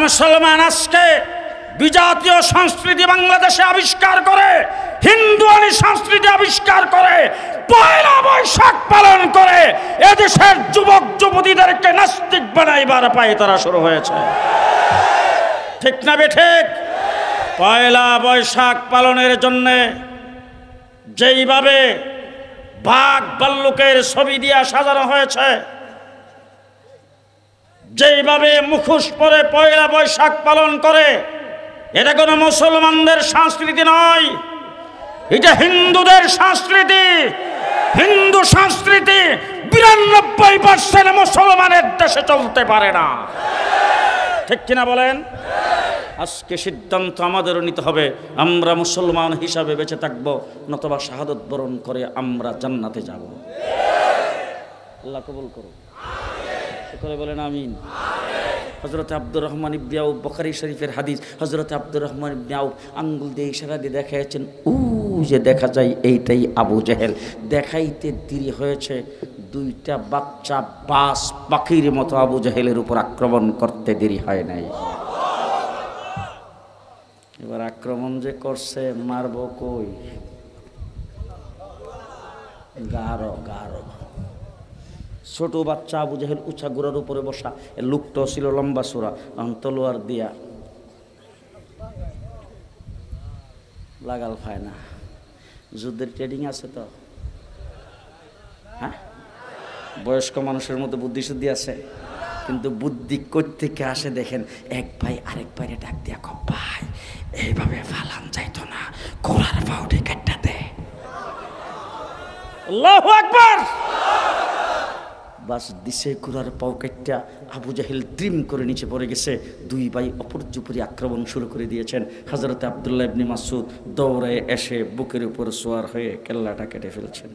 মুসলমান আজকে বিজাতীয় সংস্কৃতি বাংলাদেশে আবিষ্কার করে, হিন্দুয়ানি সংস্কৃতি আবিষ্কার করে, পয়লা বৈশাখ পালন করে এদেশের যুবক যুবতীদেরকে নাস্তিক বানাইবার পায়তারা শুরু হয়েছে। ঠিক না বেঠিক? পয়লা বৈশাখ পালনের জন্য যেইভাবে বাঘ ভাল্লুকের ছবি দিয়া সাজানো হয়েছে, যেইভাবে মুখোশ পরে পয়লা বৈশাখ পালন করে, এটা কোনো মুসলমানদের সংস্কৃতি নয়, এটা হিন্দুদের সংস্কৃতি। হিন্দু সংস্কৃতি 92% মুসলমানের দেশে চলতে পারে না। ঠিক কিনা বলেন? আজকে সিদ্ধান্ত আমাদেরও নিতে হবে, আমরা মুসলমান হিসাবে বেঁচে থাকবো, নতুবা শাহাদত বরণ করে আমরা জান্নাতে যাব। আল্লাহ কবুল করুন, করে বলেন আমিন। হযরত আব্দুর রহমান ইবনে আউফ, বুখারী শরীফের হাদিস, হযরত আব্দুর রহমান ইবনে আউফ আঙ্গুল দিয়ে ইশারা দিয়ে দেখাচ্ছেন, যে দেখা যায় এইটাই আবু জেহেল। দেখাইতে দেরি হয়েছে, দুইটা বাচ্চা বাস পাখির মতো আবু জেহেলের উপর আক্রমণ করতে দেরি হয় নাই। এবার আক্রমণ যে করছে, মারব কই? গারো গারো। ছোট বাচ্চা আবু জেহেল উঁচা গোড়ার উপরে বসা, লোকটাও ছিল লম্বা সুরা, তলোয়ার দিয়া লাগাল পায় না। যুদ্ধের ট্রেডিং আছে তো, হ্যাঁ, বয়স্ক মানুষের মতো বুদ্ধি শুদ্ধি আছে, কিন্তু বুদ্ধি কোত্থেকে আসে দেখেন। এক ভাই আরেক ভাইরে ডাক দিয়া, ভাই এইভাবে ফালান যাইতো না, কোরার পাউডে কাটটা দে। আল্লাহু আকবার। বাস দিছে কুরার পাও কাটটা, আবু জাহেল ড্রিম করে নিচে পড়ে গেছে। দুই ভাই অপর্যুপরি আক্রমণ শুরু করে দিয়েছেন। হযরত আব্দুল্লাহ ইবনে মাসউদ দৌড়ে এসে বুকের উপর সোয়ার হয়ে কেল্লাটা কেটে ফেলছেন।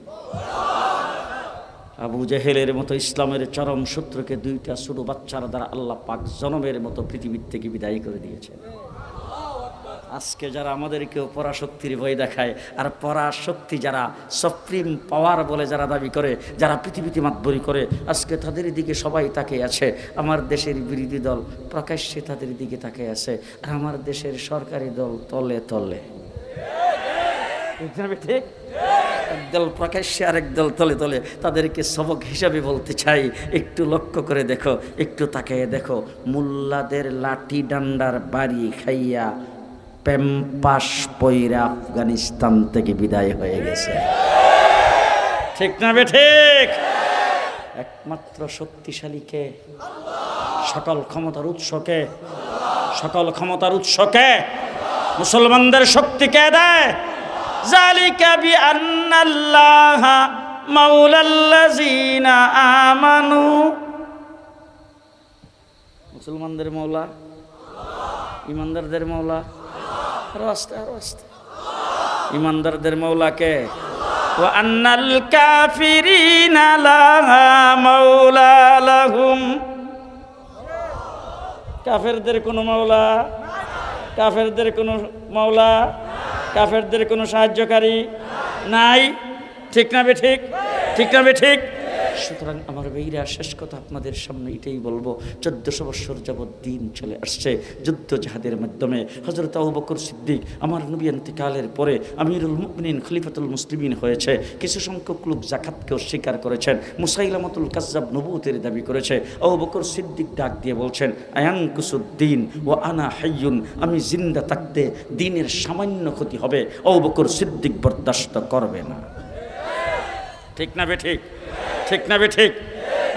আবু জাহেলের মতো ইসলামের চরম শত্রুকে দুইটা ছোট বাচ্চার দ্বারা আল্লাহ পাক জনমের মতো পৃথিবীর থেকে বিদায় করে দিয়েছেন। আজকে যারা আমাদেরকেও পরাশক্তির ভয় দেখায়, আর পরাশক্তি যারা সুপ্রিম পাওয়ার বলে যারা দাবি করে, যারা পৃথিবীতে মাতবরি করে, আজকে তাদের দিকে সবাই তাকিয়ে আছে। আমার দেশের বিরোধী দল প্রকাশ্যে তাদের দিকে তাকিয়ে আছে, আর আমার দেশের সরকারি দল তলে তলে। ঠিক? একদল প্রকাশ্যে আরেক দল তলে তলে। তাদেরকে সবক হিসাবে বলতে চাই, একটু লক্ষ্য করে দেখো, একটু তাকিয়ে দেখো। মোল্লাদের লাঠি ডান্ডার বাড়ি খাইয়া প্যাম্পাস পয়রা আফগানিস্তান থেকে বিদায় হয়ে গেছে। ঠিক না বেঠিক? একমাত্র শক্তিশালীকে, সকল ক্ষমতার উৎসকে, সকল ক্ষমতার উৎসকে, মুসলমানদের শক্তি কে দেয়? যালিকা বিআন্নাল্লাহা মাওলাল্লাযিনা আমানু। মুসলমানদের মওলা, ইমানদারদের মওলা। আরো আস্তে, আরো আস্তে। ইমানদারদের মওলাকে। ওয়া আন্নাল কাফিরিনা লা মাওলা লাহুম। কাফেরদের কোনো মওলা, কাফেরদের কোনো মওলা, কাফেরদের কোনো সাহায্যকারী নাই। ঠিক না বেঠিক? ঠিক না বেঠিক? সুতরাং আমার ভাইরা, শেষ কথা আপনাদের সামনে এটাই বলবো, 1400 বছর যাবৎ দিন চলে আসছে যুদ্ধ জাহাদের মাধ্যমে। হযরত আবু বকর সিদ্দিক আমার নবী ইন্তেকালের পরে আমিরুল মুমিনিন খলিফাতুল মুসলিমিন হয়েছে। কিছু সংখ্যক লোক যাকাতকে অস্বীকার করেছেন, মুসাইলামাতুল কাজ্জাব নবুয়তের দাবি করেছে। আবু বকর সিদ্দিক ডাক দিয়ে বলছেন, আয়ানকুসুদ্দিন ওয়া আনা হাইয়ুন, আমি জিন্দা থাকতে দ্বীনের সামান্য ক্ষতি হবে, আবু বকর সিদ্দিক বরদাস্ত করবে না। ঠিক না বেঠিক? ঠিক না বেঠিক?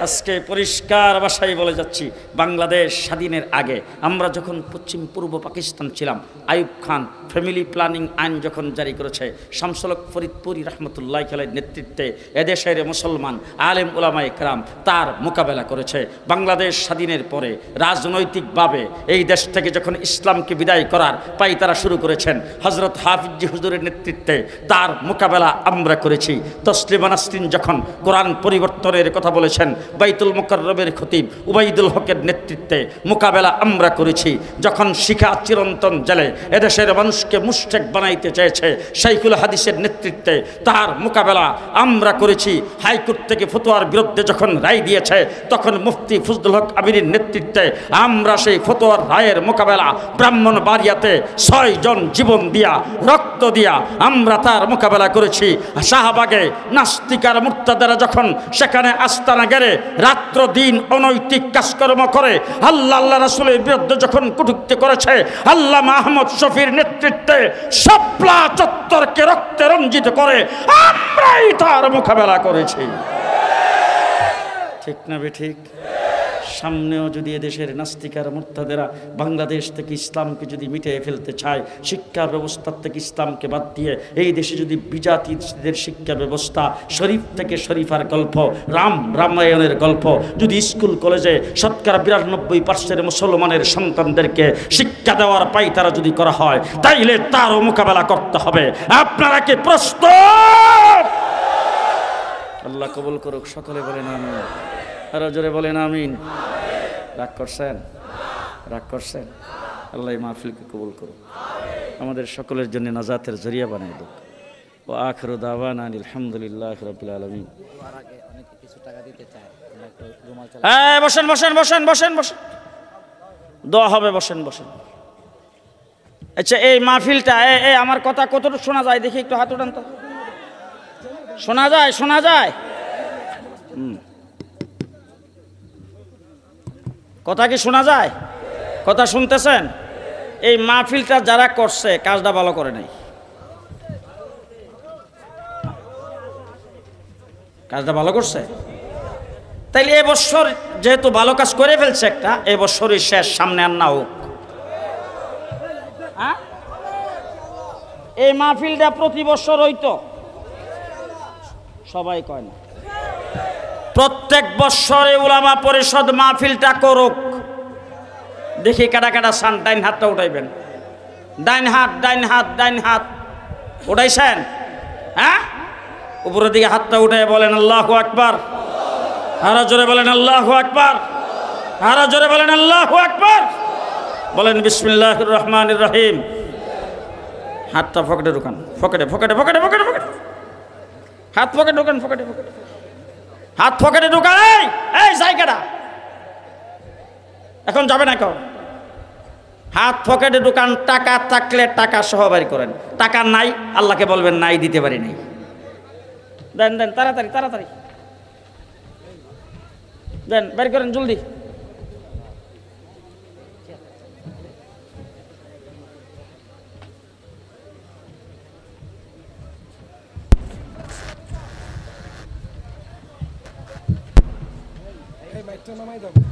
আজকে পরিষ্কার ভাষায় বলে যাচ্ছি, বাংলাদেশ স্বাধীনের আগে আমরা যখন পশ্চিম পূর্ব পাকিস্তান ছিলাম, আইয়ুব খান ফ্যামিলি প্ল্যানিং আইন যখন জারি করেছে, শামসুল হক ফরিদপুরি রহমতুল্লাহ আলাইহির নেতৃত্বে এদেশের মুসলমান আলেম উলামায়ে কেরাম তার মোকাবেলা করেছে। বাংলাদেশ স্বাধীনের পরে রাজনৈতিকভাবে এই দেশ থেকে যখন ইসলামকে বিদায় করার পায়তারা শুরু করেছেন, হযরত হাফিজ হুজুরের নেতৃত্বে তার মোকাবেলা আমরা করেছি। তসলিমা নাসরিন যখন কোরআন পরিবর্তনের কথা বলেছেন, বাইতুল মুকাররমের খতিব উবাইদুল হকের নেতৃত্বে মোকাবেলা আমরা করেছি। যখন শিখা চিরন্তন জেলে এদেশের মানুষকে মুশরিক বানাইতে চেয়েছে, শাইখুল হাদিসের নেতৃত্বে তার মোকাবেলা আমরা করেছি। হাইকোর্ট থেকে ফতোয়ার বিরুদ্ধে যখন রায় দিয়েছে, তখন মুফতি ফজলুল হক আমিনীর নেতৃত্বে আমরা সেই ফতোয়ার রায়ের মোকাবেলা ব্রাহ্মণবাড়িয়াতে 6 জন জীবন দিয়া রক্ত দিয়া আমরা তার মোকাবেলা করেছি। শাহবাগে নাস্তিকার মুর্তাদারা যখন সেখানে আস্তানা গেড়ে রাত্র দিন অনৈতিক কাজকর্ম করে, আল্লাহ রাসূলের বিরুদ্ধে যখন কটূক্তি করেছে, আল্লামা আহমদ শফির নেতৃত্বে শাপলা চত্বরকে রক্তে রঞ্জিত করে আমরাই তার মোকাবেলা করেছি। ঠিক না ঠিক? সামনেও যদি এদেশের নাস্তিকার মুর্তাদেরা বাংলাদেশ থেকে ইসলামকে যদি মিটিয়ে ফেলতে চায়, শিক্ষা ব্যবস্থার থেকে ইসলামকে বাদ দিয়ে এই দেশে যদি বিজাতিদের শিক্ষা ব্যবস্থা, শরীফ থেকে শরীফার গল্প, রামায়ণের গল্প যদি স্কুল কলেজে 92% মুসলমানের সন্তানদেরকে শিক্ষা দেওয়ার পায়তারা যদি করা হয়, তাইলে তারও মোকাবেলা করতে হবে। আপনারা কি প্রস্তুত? আল্লাহ কবুল করুক। সকলে বলেন আমিন। আরো জোরে বলেন আমিন। রাগ করছেন? রাগ করছেন? আল্লাহ মাহফিলকে কবুল করুক, আমাদের সকলের জন্য নাজাতের জরিয়া বানিয়ে দেব। ও আখিরু দাওয়ানা আলহামদুলিল্লাহি রাব্বিল আলামিন। বসেন বসেন বসেন বসেন বসেন, দোয়া হবে। বসেন বসেন। আচ্ছা, এই মাহফিলটা আমার কথা কতটুকু শোনা যায় দেখি, একটু হাত উঠান তো। শোনা যায়? শোনা যায়? কথা কি শোনা যায়? কথা শুনতেছেন? এই মাহফিলটা যারা করছে কাজটা ভালো করে নাই, কাজটা ভালো করছে। তাইলে এবছর যেহেতু ভালো কাজ করে ফেলছে একটা, এবছরই শেষ, সামনে আর না হোক। হ্যাঁ, এই মাহফিলটা প্রতি বছর হইতো, সবাই কয় না। প্রত্যেক বছরে উলামা পরিষদ মাহফিলটা করুক। দেখি কাটা কাটা সান। ডাইন হাতটা উঠাইবেন। ডাইন হাত, ডাইন হাত, ডাইন হাত উঠাইছেন? হ্যাঁ, উপরের দিকে হাতটা উঠাই বলেন আল্লাহু আকবার। আরো জোরে বলেন আল্লাহু আকবার। আরো জোরে বলেন আল্লাহু আকবার। বলেন বিসমিল্লাহির রহমানির রহিম। হাতটা পকেটে ঢুকান। পকেটে পকেটে পকেটে পকেটে পকেটে হাত পকেটে ঢুকান। পকেটে পকেটে হাত পকেটে ঢুকান। এই জায়গাটা এখন যাবে না কেউ। হাত পকেটে ঢুকান। টাকা থাকলে টাকা সহ বাড়ি করেন। টাকা নাই, আল্লাহকে বলবেন নাই, দিতে পারি নাই। দেন দেন, তাড়াতাড়ি তাড়াতাড়ি দেন, বের করেন জলদি। Hey, mate, turn my mic on.